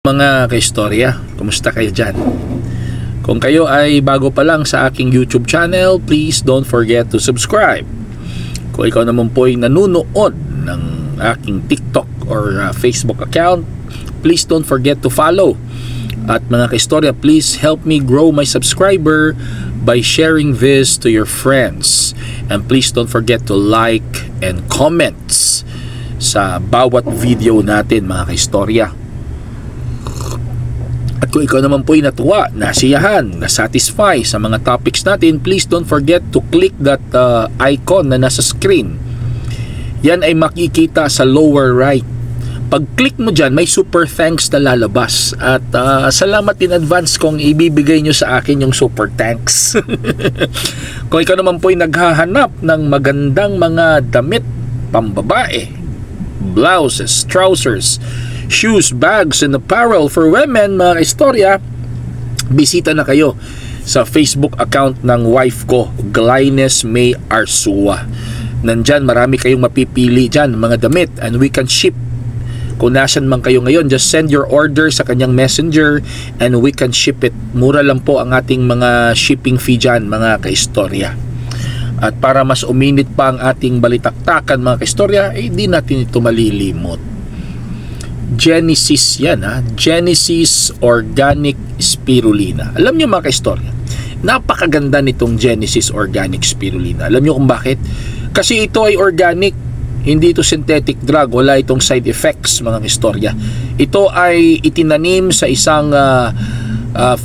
Mga kaistorya, kumusta kayo dyan? Kung kayo ay bago pa lang sa aking YouTube channel, please don't forget to subscribe. Kung ikaw naman po ay nanunood ng aking TikTok or Facebook account, please don't forget to follow. At mga kaistorya, please help me grow my subscriber by sharing this to your friends. And please don't forget to like and comments sa bawat video natin, mga kaistorya. At kung ikaw naman po ay natuwa, nasiyahan, nasatisfy sa mga topics natin, please don't forget to click that icon na nasa screen. Yan ay makikita sa lower right. Pag-click mo dyan, may super thanks na lalabas. At salamat in advance kung ibibigay nyo sa akin yung super thanks. Kung ikaw naman po ay naghahanap ng magandang mga damit, pambabae, blouses, trousers, shoes, bags, and apparel for women, mga kaistorya, bisita na kayo sa Facebook account ng wife ko, Glynes May Arsua. Nandyan, marami kayong mapipili dyan, mga damit, and we can ship. Kung nasan man kayo ngayon, just send your order sa kanyang messenger and we can ship it. Mura lang po ang ating mga shipping fee dyan, mga kaistorya. At para mas uminit pa ang ating balitaktakan, mga kaistorya, di natin ito malilimot. Genesis yan, ha? Genesis Organic Spirulina. Alam nyo, mga kaistorya, napakaganda nitong Genesis Organic Spirulina. Alam nyo kung bakit? Kasi ito ay organic, hindi ito synthetic drug, wala itong side effects, mga kaistorya. Ito ay itinanim sa isang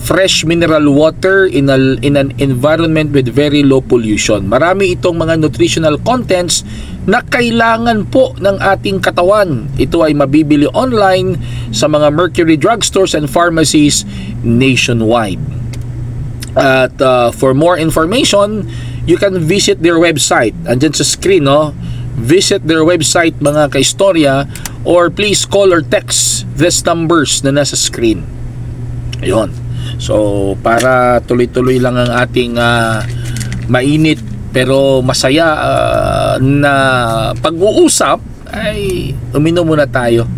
fresh mineral water in an environment with very low pollution. Marami itong mga nutritional contents na kailangan po ng ating katawan. Ito ay mabibili online sa mga Mercury drugstores and pharmacies nationwide. At for more information, you can visit their website. Andyan sa screen, no? Visit their website, mga kaistorya, or please call or text these numbers na nasa screen. Ayun. So, para tuloy-tuloy lang ang ating mainit pero masaya na pag-uusap, ay uminom muna tayo.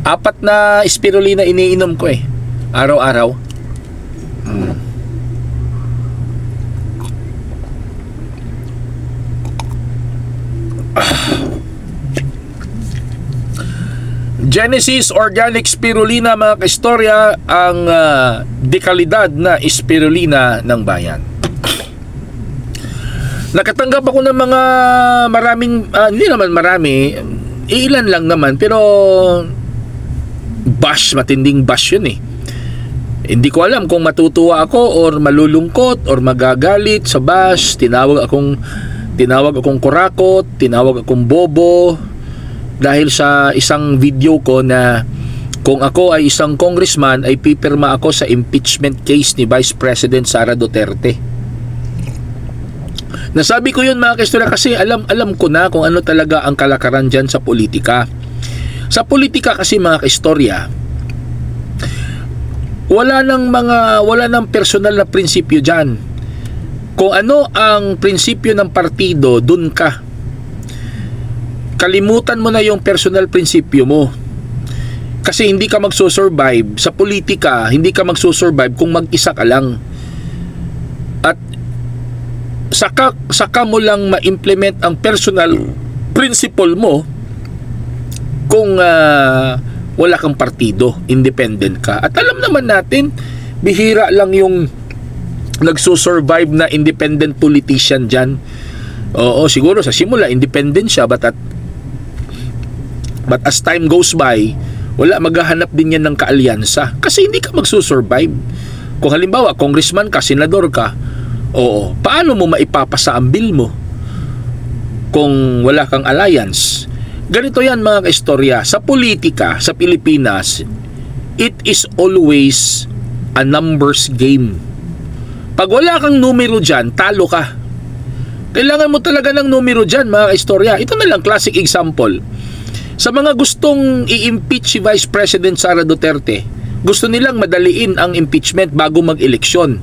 4 na spirulina iniinom ko araw-araw. Genesis Organic Spirulina, mga kaistorya, ang dekalidad na spirulina ng bayan. Nakatanggap ako ng mga maraming, hindi naman marami, ilan lang naman, pero matinding bash yun Hindi ko alam kung matutuwa ako or malulungkot or magagalit sa bash. Tinawag akong kurakot, tinawag akong bobo, dahil sa isang video ko na kung ako ay isang congressman ay pipirma ako sa impeachment case ni Vice President Sara Duterte. Nasabi ko yun, mga kaistorya, kasi alam ko na kung ano talaga ang kalakaran dyan sa politika. Sa politika kasi, mga kaistorya, wala nang personal na prinsipyo dyan. Kung ano ang prinsipyo ng partido, dun ka. Kalimutan mo na yung personal prinsipyo mo. Kasi hindi ka magsusurvive sa politika, hindi ka magsusurvive kung mag-isa ka lang. At saka mo lang ma-implement ang personal principle mo kung wala kang partido, independent ka. At alam naman natin, bihira lang yung nagsusurvive na independent politician dyan. Oo, siguro sa simula independent siya, but as time goes by, wala, maghahanap din yan ng kaalyansa. Kasi hindi ka magsusurvive. Kung halimbawa, congressman ka, senador ka, oo, paano mo maipapasa ang bill mo kung wala kang alliance? Ganito yan, mga kaistorya. Sa politika, sa Pilipinas, it is always a numbers game. Pag wala kang numero dyan, talo ka. Kailangan mo talaga ng numero dyan, mga kaistorya. Ito na lang, classic example. Sa mga gustong i-impeach si Vice President Sara Duterte, gusto nilang madaliin ang impeachment bago mag-eleksyon.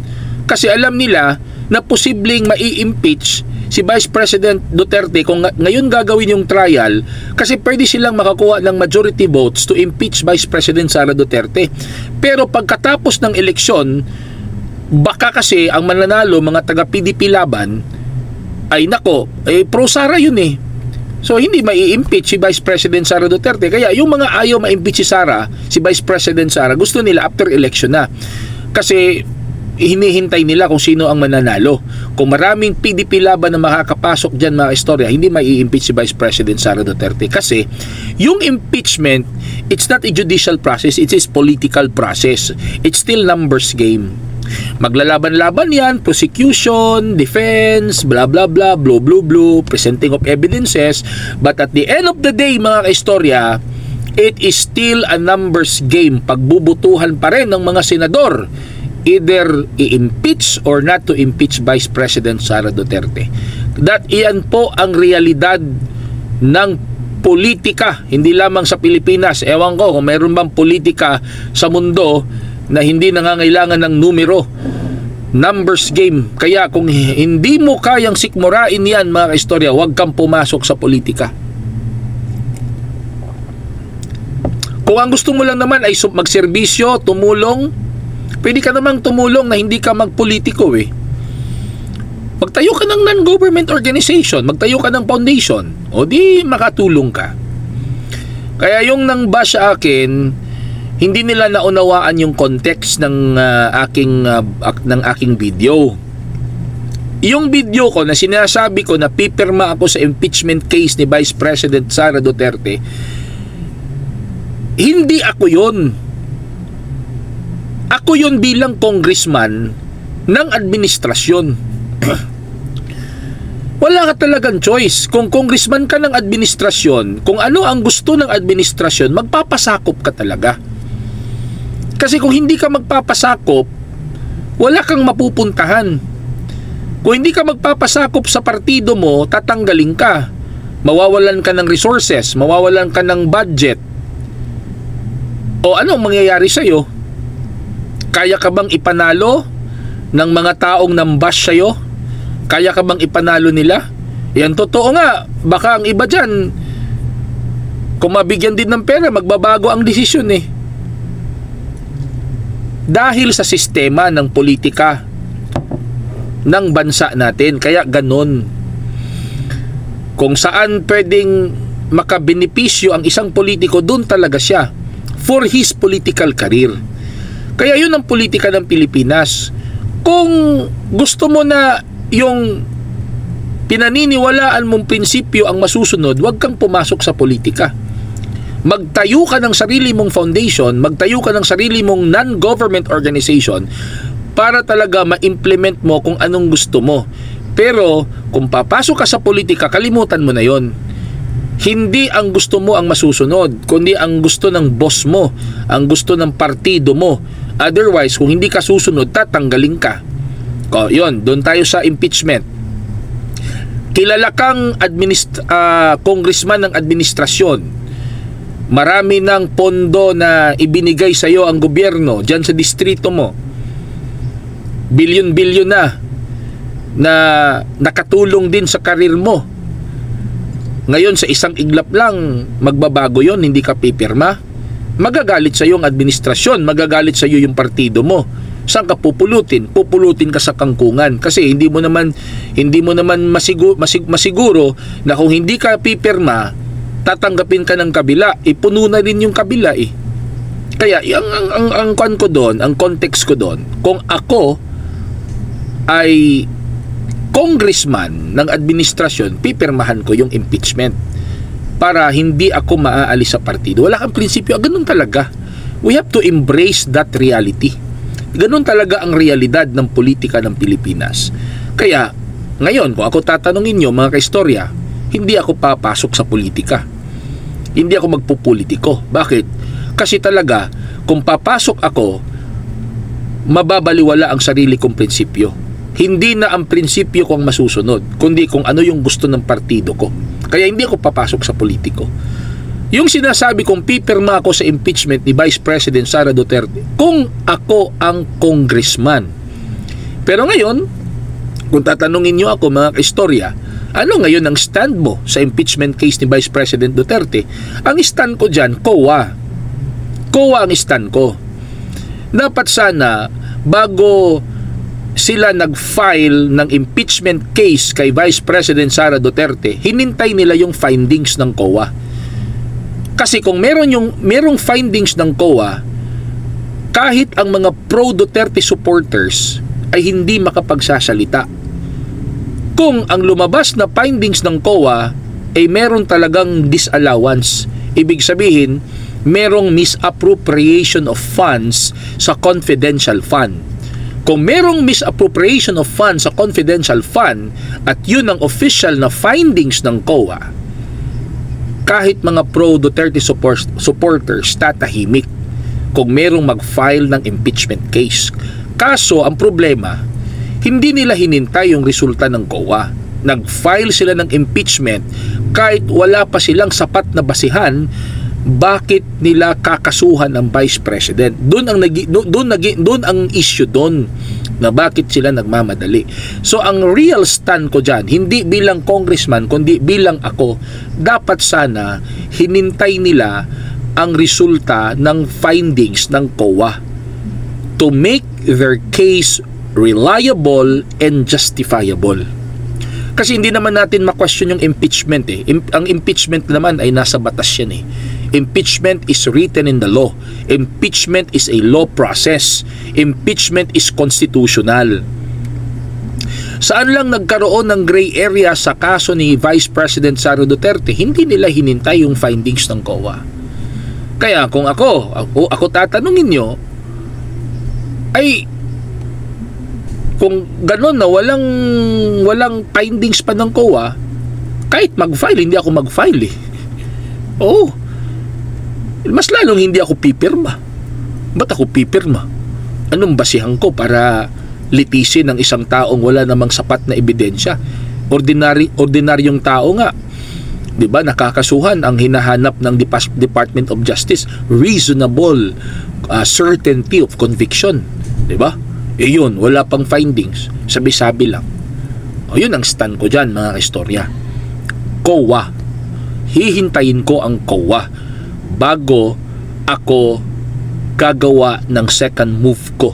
Kasi alam nila na posibleng mai-impeach si Vice President Duterte kung ngayon gagawin yung trial, kasi pwede silang makakuha ng majority votes to impeach Vice President Sara Duterte. Pero pagkatapos ng eleksyon, baka kasi ang mananalo mga taga PDP laban ay nako, pro Sara yun eh. So hindi mai-impeach si Vice President Sara Duterte. Kaya yung mga ayaw ma-impeach si Sara, si Vice President Sara, gusto nila after election na. Kasi hinihintay nila kung sino ang mananalo. Kung maraming PDP laban na makakapasok dyan mga istorya, hindi mai-impeach si Vice President Sara Duterte. Kasi yung impeachment, it's not a judicial process, it is political process. It's still numbers game. Maglalaban-laban yan, prosecution, defense, blah blah blah, blue blue blue, presenting of evidences, but at the end of the day mga kaistorya, it is still a numbers game. Pagbubutuhan pa rin ng mga senador either i-impeach or not to impeach Vice President Sara Duterte. Iyan po ang realidad ng politika, hindi lamang sa Pilipinas. Ewan ko kung mayroon bang politika sa mundo na hindi nangangailangan ng numero, numbers game. Kaya kung hindi mo kayang sikmurain yan mga kaistorya, huwag kang pumasok sa politika. Kung ang gusto mo lang naman ay magserbisyo, tumulong, pwede ka namang tumulong na hindi ka magpolitiko eh. Magtayo ka ng non-government organization, magtayo ka ng foundation, o di makatulong ka. Kaya yung nang bash sa akin, hindi nila naunawaan yung context ng aking video. Yung video ko na sinasabi ko na pipirma ako sa impeachment case ni Vice President Sara Duterte, hindi ako yun. Ako yun bilang congressman ng administrasyon. Wala ka talagang choice. Kung congressman ka ng administrasyon, kung ano ang gusto ng administrasyon, magpapasakop ka talaga. Kasi kung hindi ka magpapasakop, wala kang mapupuntahan. Kung hindi ka magpapasakop sa partido mo, tatanggalin ka. Mawawalan ka ng resources, mawawalan ka ng budget. O anong mangyayari sa'yo? Kaya ka bang ipanalo ng mga taong nambash sa'yo? Kaya ka bang ipanalo nila? Yan totoo nga. Baka ang iba dyan, kung mabigyan din ng pera, magbabago ang desisyon eh. Dahil sa sistema ng politika ng bansa natin, kaya ganun. Kung saan pwedeng makabenepisyo ang isang politiko, doon talaga siya for his political career. Kaya yun ang politika ng Pilipinas. Kung gusto mo na yung pinaniniwalaan mong prinsipyo ang masusunod, huwag kang pumasok sa politika. Magtayo ka ng sarili mong foundation, magtayo ka ng sarili mong non-government organization para talaga ma-implement mo kung anong gusto mo. Pero kung papasok ka sa politika, kalimutan mo na yon. Hindi ang gusto mo ang masusunod, kundi ang gusto ng boss mo, ang gusto ng partido mo. Otherwise, kung hindi ka susunod, tatanggalin ka. O, yun, doon tayo sa impeachment. Kilala kang congressman ng administrasyon. Marami ng pondo na ibinigay sa iyo ang gobyerno dyan sa distrito mo. Bilyon-bilyon na nakatulong din sa karir mo. Ngayon sa isang iglap lang magbabago yon, hindi ka pipirma. Magagalit sa iyo ang administrasyon, magagalit sa iyo yung partido mo. Saan ka pupulutin? Pupulutin ka sa kangkungan kasi hindi mo naman masiguro na kung hindi ka pipirma, tatanggapin ka ng kabila, puno na rin yung kabila eh. Kaya ang ko doon, ang context ko doon, kung ako ay congressman ng administrasyon, pipirmahan ko yung impeachment para hindi ako maaalis sa partido. Wala kang prinsipyo, ganun talaga. We have to embrace that reality. Ganun talaga ang realidad ng politika ng Pilipinas. Kaya ngayon, kung ako tatanungin nyo mga kaistorya, hindi ako papasok sa politika. Hindi ako magpupolitiko. Bakit? Kasi talaga, kung papasok ako, mababaliwala ang sarili kong prinsipyo. Hindi na ang prinsipyo ko ang masusunod, kundi kung ano yung gusto ng partido ko. Kaya hindi ako papasok sa politiko. Yung sinasabi kong pipirma ako sa impeachment ni Vice President Sara Duterte, kung ako ang congressman. Pero ngayon, kung tatanungin nyo ako mga kaistorya, Ano ngayon ang stand mo sa impeachment case ni Vice President Duterte? Ang stand ko dyan, COA. COA ang stand ko. Dapat sana, bago sila nag-file ng impeachment case kay Vice President Sara Duterte, hinintay nila yung findings ng COA. Kasi kung merong findings ng COA, kahit ang mga pro-Duterte supporters ay hindi makapagsasalita. Kung ang lumabas na findings ng COA ay meron talagang disallowance, ibig sabihin, merong misappropriation of funds sa confidential fund. Kung merong misappropriation of funds sa confidential fund at yun ang official na findings ng COA, kahit mga pro-Duterte supporters tatahimik kung merong mag-file ng impeachment case. Kaso, ang problema, hindi nila hinintay yung resulta ng COA. Nag-file sila ng impeachment kahit wala pa silang sapat na basihan bakit nila kakasuhan ang Vice President. Doon ang issue doon na bakit sila nagmamadali. So ang real stand ko dyan, hindi bilang congressman kundi bilang ako, dapat sana hinintay nila ang resulta ng findings ng COA to make their case reliable and justifiable. Kasi hindi naman natin ma-question yung impeachment eh. Ang impeachment naman ay nasa batas yan eh. Impeachment is written in the law. Impeachment is a law process. Impeachment is constitutional. Saan lang nagkaroon ng gray area sa kaso ni Vice President Sara Duterte? Hindi nila hinintay yung findings ng COA. Kaya kung ako tatanungin nyo, ay kung gano'n na walang findings pa ng COA, kahit mag-file, hindi ako mag-file eh. Oo. Mas lalong hindi ako pipirma. Ba't ako pipirma? Anong basihan ko para litisin ng isang taong wala namang sapat na ebidensya? Ordinaryong tao nga, 'di ba, nakakasuhan. Ang hinahanap ng Department of Justice, reasonable certainty of conviction, 'di ba? Yun, wala pang findings, sabi-sabi lang. O yun ang stand ko dyan, mga kaistorya. COA. Hihintayin ko ang COA bago ako gagawa ng second move ko.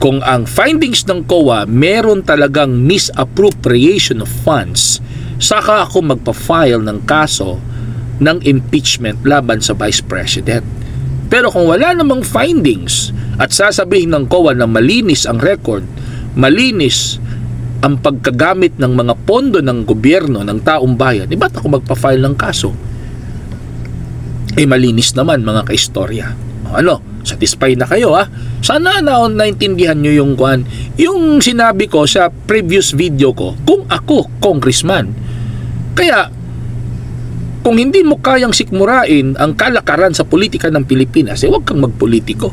Kung ang findings ng COA meron talagang misappropriation of funds, saka ako magpa-file ng kaso ng impeachment laban sa Vice President. Pero kung wala namang findings at sasabihin ng COA na malinis ang record, malinis ang pagkagamit ng mga pondo ng gobyerno, ng taong bayan, ba't ako magpa-file ng kaso? Malinis naman, mga kaistorya. Satisfied na kayo ha? Sana naintindihan nyo yung sinabi ko sa previous video ko, kung ako, congressman. Kaya, kung hindi mo kayang sikmurain ang kalakaran sa politika ng Pilipinas, huwag kang magpolitiko.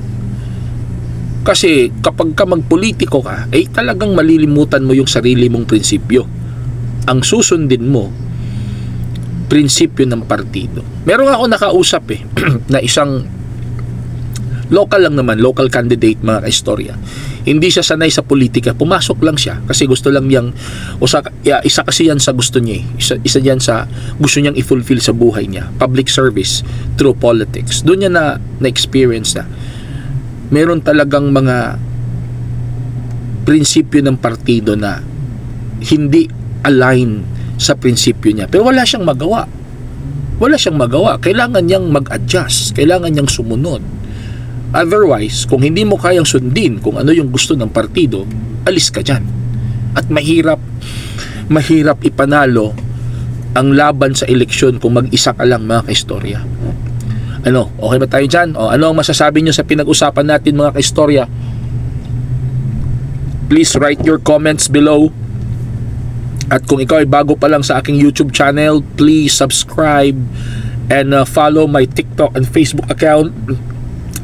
Kasi kapag ka magpolitiko ka, talagang malilimutan mo yung sarili mong prinsipyo. Ang susundin mo, prinsipyo ng partido. Meron ako nakausap na isang local lang naman, local candidate, mga kaistorya. Hindi siya sanay sa politika, pumasok lang siya kasi gusto lang niyang, isa kasi yan sa gusto niya, isa yan sa gusto niyang i-fulfill sa buhay niya, public service through politics. Doon niya na-experience na meron talagang mga prinsipyo ng partido na hindi align sa prinsipyo niya, pero wala siyang magawa. Kailangan niyang mag-adjust, kailangan niyang sumunod. Otherwise, kung hindi mo kayang sundin kung ano yung gusto ng partido, alis ka dyan. At mahirap ipanalo ang laban sa eleksyon kung mag-isa ka lang, mga kaistorya. Okay ba tayo dyan? Ano ang masasabi nyo sa pinag-usapan natin, mga kaistorya? Please write your comments below. At kung ikaw ay bago pa lang sa aking YouTube channel, please subscribe and follow my TikTok and Facebook account.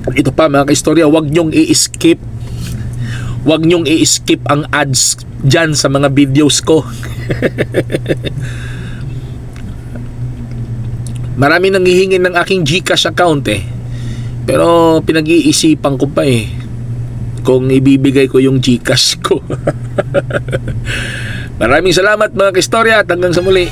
Ito pa, mga kaistorya, huwag nyong i-skip ang ads dyan sa mga videos ko. Marami nang hihingi ng aking GCash account pero pinag-iisipan ko pa kung ibibigay ko yung GCash ko. Maraming salamat mga kaistorya at hanggang sa muli.